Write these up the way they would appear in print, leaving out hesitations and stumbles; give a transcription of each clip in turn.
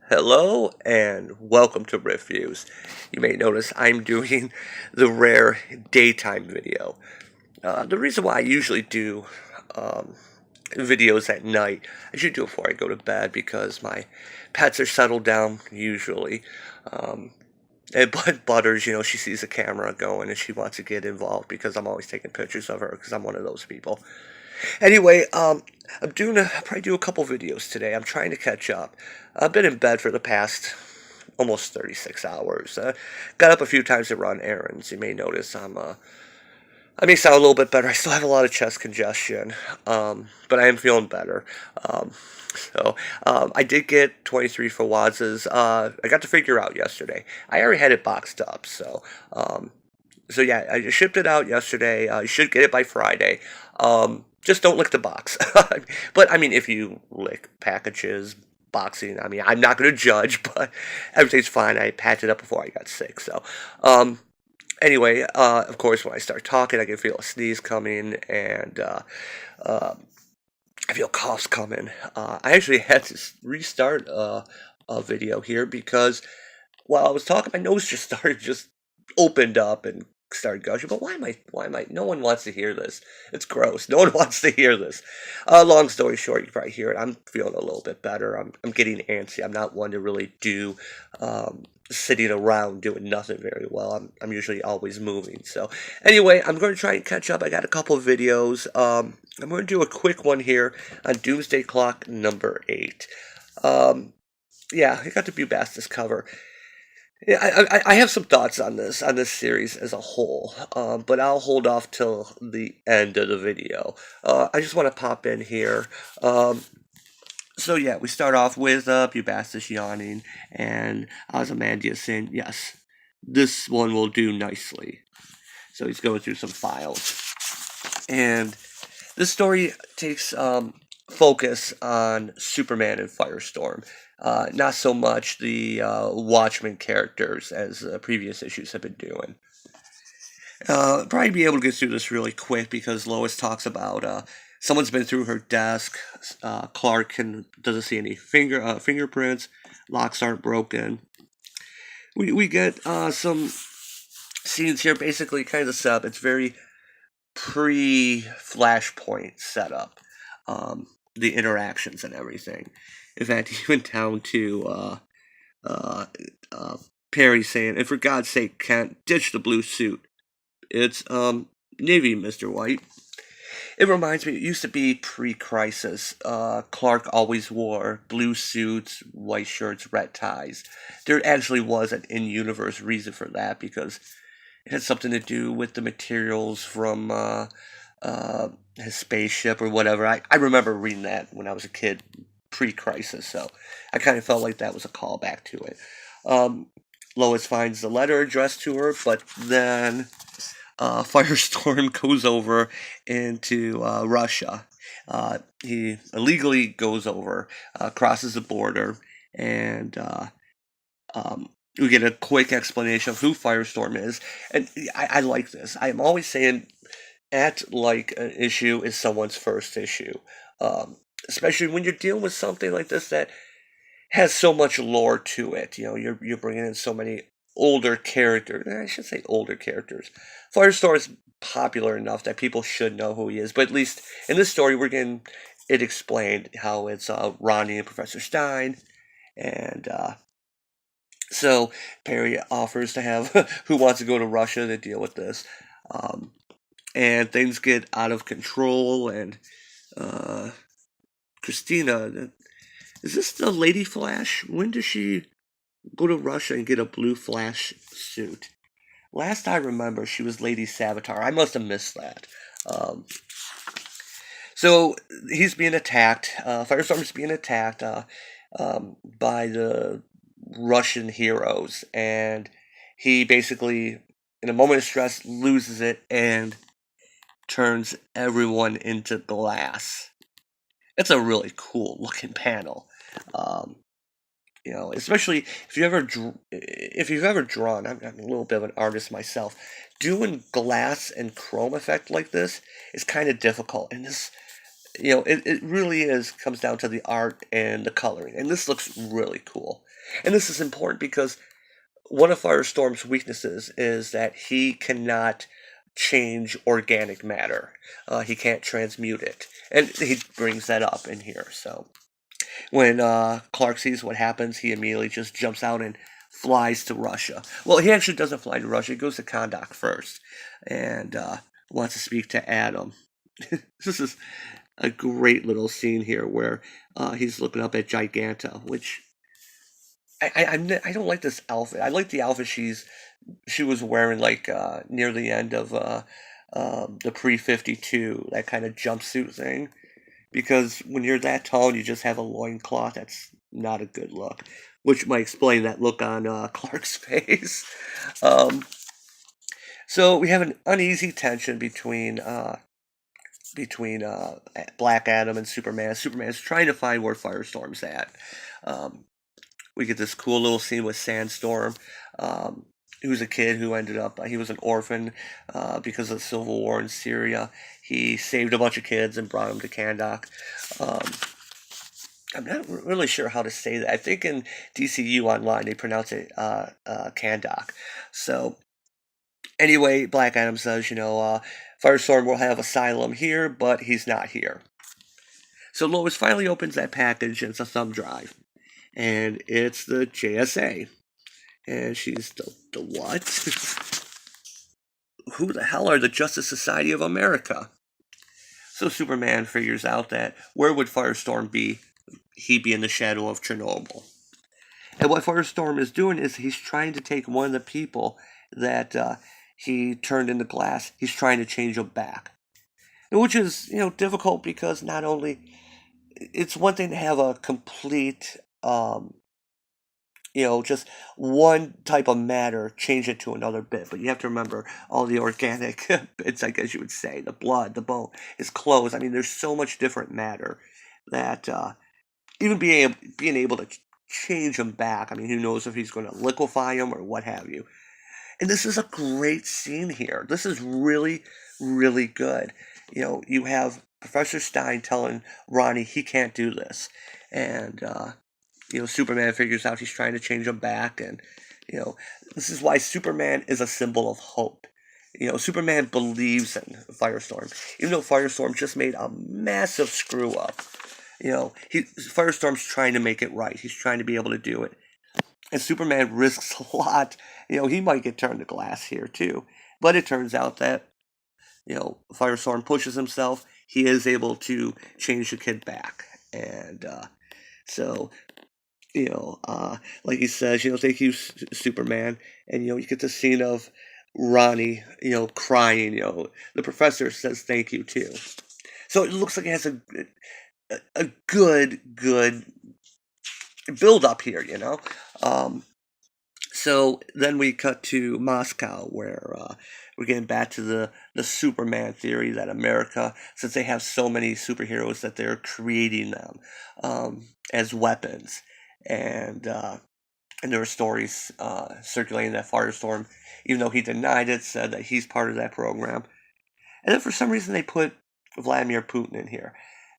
Hello and welcome to Reviews. You may notice I'm doing the rare daytime video. The reason why I usually do um, videos at night, I usually do it before I go to bed because my pets are settled down usually. Um, and Butters, she sees the camera going and she wants to get involved because I'm always taking pictures of her because I'm one of those people. Anyway, I'll probably do a couple videos today. I'm trying to catch up. I've been in bed for the past almost 36 hours. Got up a few times to run errands. You may notice I may sound a little bit better. I still have a lot of chest congestion, but I am feeling better. Um, I did get 23 for Wads's. I got the figure out yesterday. I already had it boxed up, so yeah, I just shipped it out yesterday. You should get it by Friday. Just don't lick the box. But I mean, if you lick packages, boxing, I mean, I'm not going to judge, but everything's fine. I packed it up before I got sick. Um, anyway, of course, when I start talking, I can feel a sneeze coming, and uh, I feel coughs coming. I actually had to restart a video here because while I was talking, my nose just opened up and started gushing. But why am I? No one wants to hear this. It's gross. No one wants to hear this. Long story short, you probably hear it. I'm feeling a little bit better. I'm getting antsy. I'm not one to really do sitting around doing nothing very well. I'm usually always moving. So anyway, I'm going to try and catch up. I got a couple of videos. I'm going to do a quick one here on Doomsday Clock number 8. Yeah, I got the Bubastis cover. Yeah, I have some thoughts on this series as a whole, but I'll hold off till the end of the video. I just want to pop in here. So yeah, we start off with Bubastis yawning and Ozymandias saying, "Yes, this one will do nicely." So he's going through some files, and this story takes focus on Superman and Firestorm. Not so much the Watchmen characters as previous issues have been doing. Probably be able to get through this really quick because Lois talks about someone's been through her desk. Clark doesn't see any fingerprints. Locks aren't broken. We get some scenes here, basically kind of set up. It's very pre-Flashpoint setup. The interactions and everything. In fact, even down to uh, uh, Perry saying, "And for God's sake, Kent, ditch the blue suit. It's navy, Mr. White." It reminds me, it used to be pre-crisis. Clark always wore blue suits, white shirts, red ties. There actually was an in-universe reason for that because it had something to do with the materials from his spaceship or whatever. I remember reading that when I was a kid, pre-crisis, so I kind of felt like that was a callback to it. Um, Lois finds the letter addressed to her, but then Firestorm goes over into Russia. He illegally goes over, crosses the border, and we get a quick explanation of who Firestorm is. And I like this. I'm always saying act like an issue is someone's first issue. Um, Especially when you're dealing with something like this that has so much lore to it. You're bringing in so many older characters. I should say older characters. Firestorm is popular enough that people should know who he is. But at least in this story, we're getting it explained how it's Ronnie and Professor Stein. And so Perry offers to have who wants to go to Russia to deal with this. Um, and things get out of control, and uh, Christina, is this the Lady Flash? When does she go to Russia and get a blue Flash suit? Last I remember, she was Lady Savitar. I must have missed that. Um, so he's being attacked. Firestorm's being attacked by the Russian heroes, and he basically, in a moment of stress, loses it and turns everyone into glass. It's a really cool looking panel. Um, especially if you've ever drawn. I'm a little bit of an artist myself. Doing glass and chrome effect like this is kind of difficult, and it really comes down to the art and the coloring, and this looks really cool. And this is important because one of Firestorm's weaknesses is that he cannot change organic matter. He can't transmute it, and he brings that up in here. So when Clark sees what happens, he immediately just jumps out and flies to Russia. Well, he actually doesn't fly to Russia. He goes to Kondak first, and wants to speak to Adam. This is a great little scene here where he's looking up at Giganta, which I don't like this outfit. I like the outfit she was wearing like near the end of the pre-52, that kind of jumpsuit thing. Because when you're that tall and you just have a loincloth, that's not a good look. Which might explain that look on Clark's face. Um, so we have an uneasy tension between Black Adam and Superman. Superman's trying to find where Firestorm's at. Um, we get this cool little scene with Sandstorm, who's a kid who ended up, he was an orphan because of the Civil War in Syria. He saved a bunch of kids and brought them to Kandak. Um, I'm not really sure how to say that. I think in DCU Online they pronounce it Kandak. So anyway, Black Adam says, Firestorm will have asylum here, but he's not here. So Lois finally opens that package, and it's a thumb drive. And it's the JSA. And she's the what? Who the hell are the Justice Society of America? So Superman figures out that where would Firestorm be? He'd be in the shadow of Chernobyl. And what Firestorm is doing is he's trying to take one of the people that he turned into glass. He's trying to change him back. Which is, difficult because not only... It's one thing to have a complete... just one type of matter, change it to another bit. But you have to remember all the organic bits, I guess you would say, the blood, the bone, his clothes. I mean, there's so much different matter that even being able to change him back, I mean, who knows if he's going to liquefy him or what have you. And this is a great scene here. This is really, really good. You have Professor Stein telling Ronnie he can't do this. And, Superman figures out he's trying to change him back, and, this is why Superman is a symbol of hope. Superman believes in Firestorm, even though Firestorm just made a massive screw up. Firestorm's trying to make it right. He's trying to be able to do it. And Superman risks a lot. He might get turned to glass here, too. But it turns out that, Firestorm pushes himself. He is able to change the kid back. And, so like he says, thank you, Superman. And, you get the scene of Ronnie, crying. The professor says thank you, too. So it looks like it has a good build up here, So then we cut to Moscow, where we're getting back to the Superman theory that America, since they have so many superheroes, that they're creating them as weapons. And there were stories circulating that Firestorm, even though he denied it, said that he's part of that program. And then for some reason they put Vladimir Putin in here.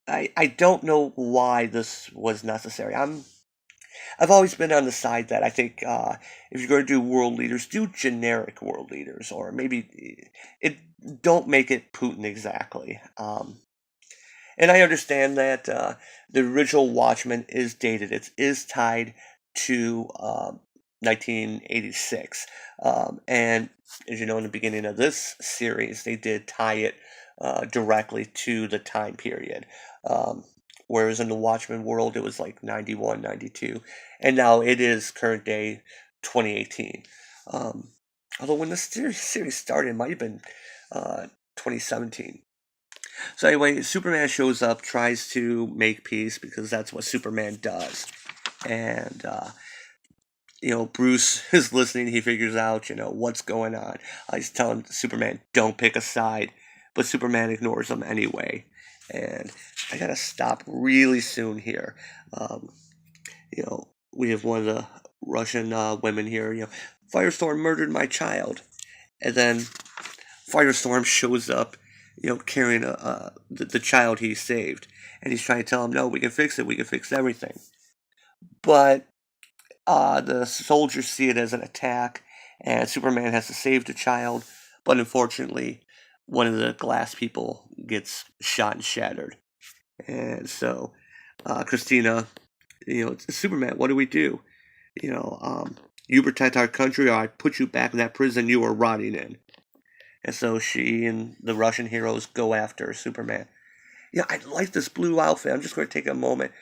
I don't know why this was necessary. I've always been on the side that I think if you're going to do world leaders, do generic world leaders, or maybe don't make it Putin exactly. And I understand that the original Watchmen is dated. It is tied to 1986. And as you know, in the beginning of this series, they did tie it directly to the time period. Whereas in the Watchmen world, it was like 91, 92. And now it is current day 2018. Although when the series started, it might have been 2017. So anyway, Superman shows up, tries to make peace, because that's what Superman does. And, Bruce is listening. He figures out, what's going on. He's telling Superman, don't pick a side. But Superman ignores him anyway. And I gotta stop really soon here. We have one of the Russian women here, Firestorm murdered my child. And then Firestorm shows up carrying the child he saved, and he's trying to tell him, no, we can fix it, we can fix everything. But the soldiers see it as an attack, and Superman has to save the child. But unfortunately, one of the glass people gets shot and shattered. And so, Christina, Superman, what do we do? You know, um, you protect our country, or I put you back in that prison you were rotting in. And so she and the Russian heroes go after Superman. Yeah, I like this blue outfit. I'm just going to take a moment.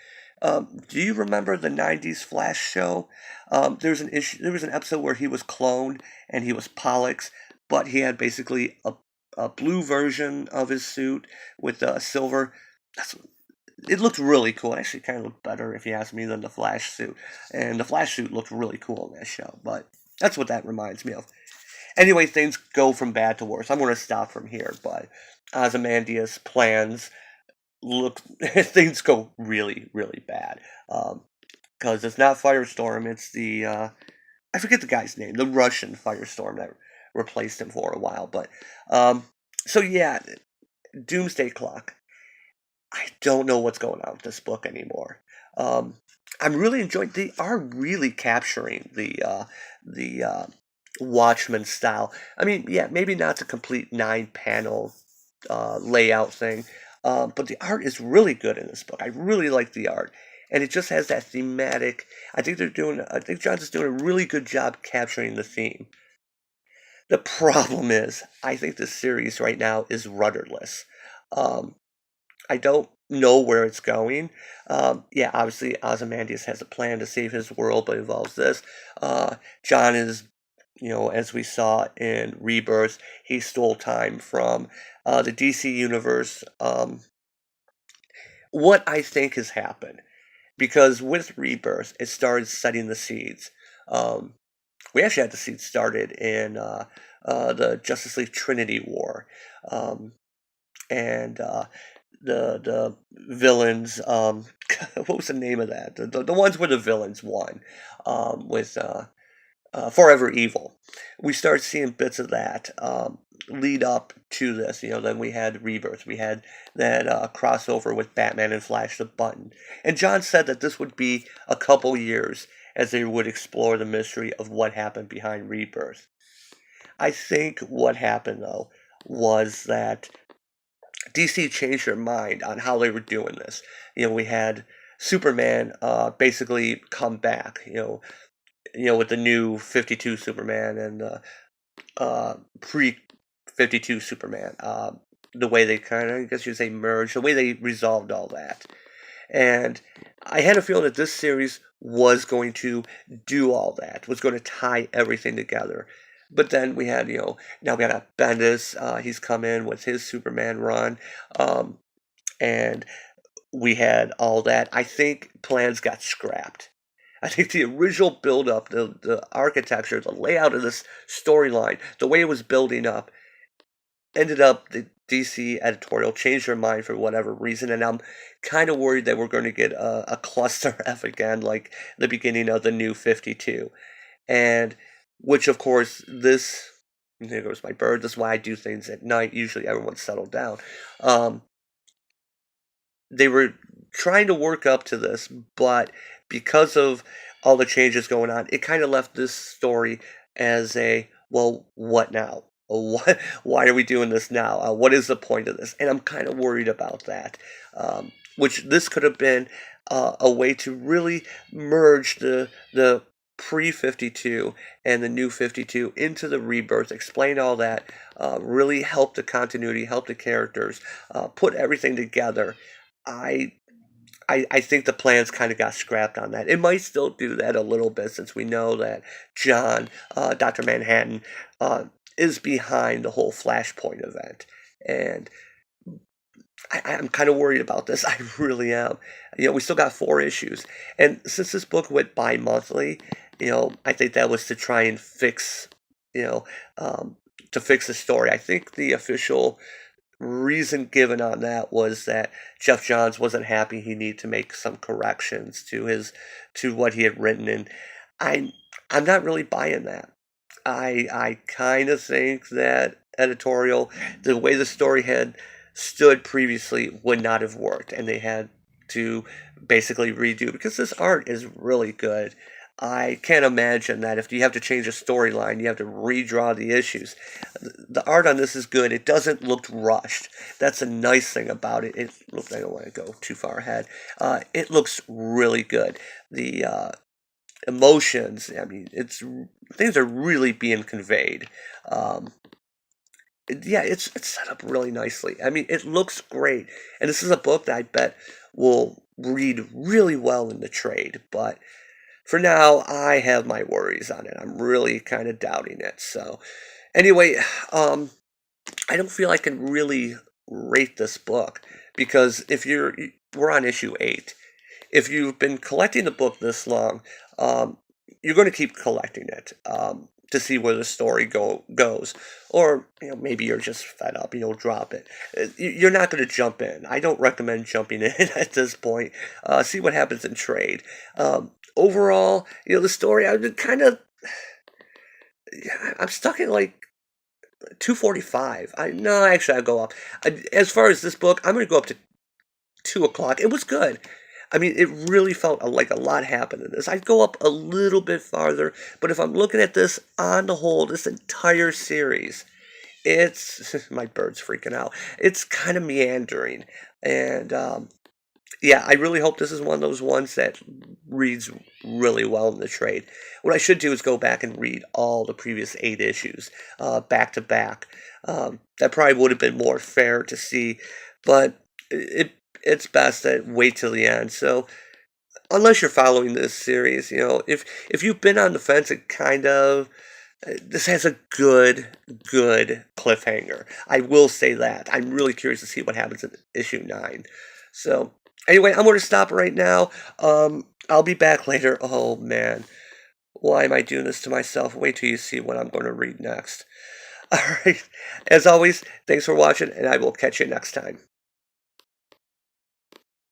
Do you remember the '90s Flash show? There's an issue. There was an episode where he was cloned and he was Pollux, but he had basically a blue version of his suit with silver. That's It looked really cool. It actually kind of looked better, if you ask me, than the Flash suit. And the Flash suit looked really cool in that show. But that's what that reminds me of. Anyway, things go from bad to worse. I'm going to stop from here, but Ozymandias' plans look things go really, really bad. Because it's not Firestorm, it's the I forget the guy's name, the Russian Firestorm that replaced him for a while. But so yeah, Doomsday Clock. I don't know what's going on with this book anymore. Um, I'm really enjoying. They are really capturing the Watchmen style. I mean, yeah, maybe not the complete 9 panel layout thing, but the art is really good in this book. I really like the art, and it just has that thematic. I think Johns is doing a really good job capturing the theme. The problem is, I think this series right now is rudderless. Um, I don't know where it's going. Yeah, obviously Ozymandias has a plan to save his world, but involves this. John is, as we saw in Rebirth, he stole time from the DC universe. What I think has happened, because with Rebirth, it started setting the seeds. Um, we actually had the seeds started in the Justice League Trinity War. Um, and the villains. What was the name of that? The ones where the villains won, with Forever Evil. We start seeing bits of that lead up to this. Then we had Rebirth. We had that crossover with Batman and Flash the Button. And John said that this would be a couple years as they would explore the mystery of what happened behind Rebirth. I think what happened though was that DC changed their mind on how they were doing this. We had Superman basically come back. With the new 52 Superman and pre 52 Superman. The way they kind of, I guess you'd say, merged, the way they resolved all that. And I had a feeling that this series was going to do all that, was going to tie everything together. But then we had, now we got Bendis. He's come in with his Superman run. Um, and we had all that. I think plans got scrapped. I think the original build up, the architecture, the layout of this storyline, the way it was building up, ended up the DC editorial changed their mind for whatever reason, and I'm kind of worried that we're going to get a cluster F again, like the beginning of the new 52. And which, of course, there goes my bird. This is why I do things at night. Usually everyone's settled down. Um, they were trying to work up to this, but because of all the changes going on, it kind of left this story as a, well, what now? Why are we doing this now? What is the point of this? And I'm kind of worried about that. Which this could have been a way to really merge the pre 52 and the new 52 into the rebirth, explain all that, really help the continuity, help the characters, put everything together. I I think the plans kind of got scrapped on that. It might still do that a little bit since we know that John, Dr. Manhattan, uh, is behind the whole Flashpoint event. And I'm kind of worried about this. I really am. We still got 4 issues. And since this book went bi monthly, I think that was to try and fix, you know, um, to fix the story. I think the official reason given on that was that Jeff Johns wasn't happy. He needed to make some corrections to what he had written, and I'm I'm not really buying that. I kind of think that editorial, the way the story had stood previously would not have worked, and they had to basically redo because this art is really good. I can't imagine that if you have to change a storyline, you have to redraw the issues. The art on this is good. It doesn't look rushed. That's a nice thing about it. I don't want to go too far ahead. It looks really good. The emotions, I mean, things are really being conveyed. Um, yeah, it's set up really nicely. I mean, it looks great, and this is a book that I bet will read really well in the trade. But for now, I have my worries on it. I'm really kind of doubting it. So, anyway, I don't feel I can really rate this book because we're on issue 8. If you've been collecting the book this long, um, you're going to keep collecting it to see where the story goes, or maybe you're just fed up. Drop it. You're not going to jump in. I don't recommend jumping in at this point. See what happens in trade. Overall, the story I've been kind of. I'm stuck in like 245. No, actually, I'll go up. As far as this book, I'm going to go up to 2 o'clock. It was good. I mean, it really felt like a lot happened in this. I'd go up a little bit farther, but if I'm looking at this on the whole, this entire series, it's my bird's freaking out. It's kind of meandering, and yeah, I really hope this is one of those ones that reads really well in the trade. What I should do is go back and read all the previous 8 issues back to back. That probably would have been more fair to see, but it's best to wait till the end. So unless you're following this series, if you've been on the fence, it kind of this has a good cliffhanger. I will say that. I'm really curious to see what happens in issue 9. So anyway, I'm going to stop right now. I'll be back later. Oh man, why am I doing this to myself? Wait till you see what I'm going to read next. All right. As always, thanks for watching, and I will catch you next time.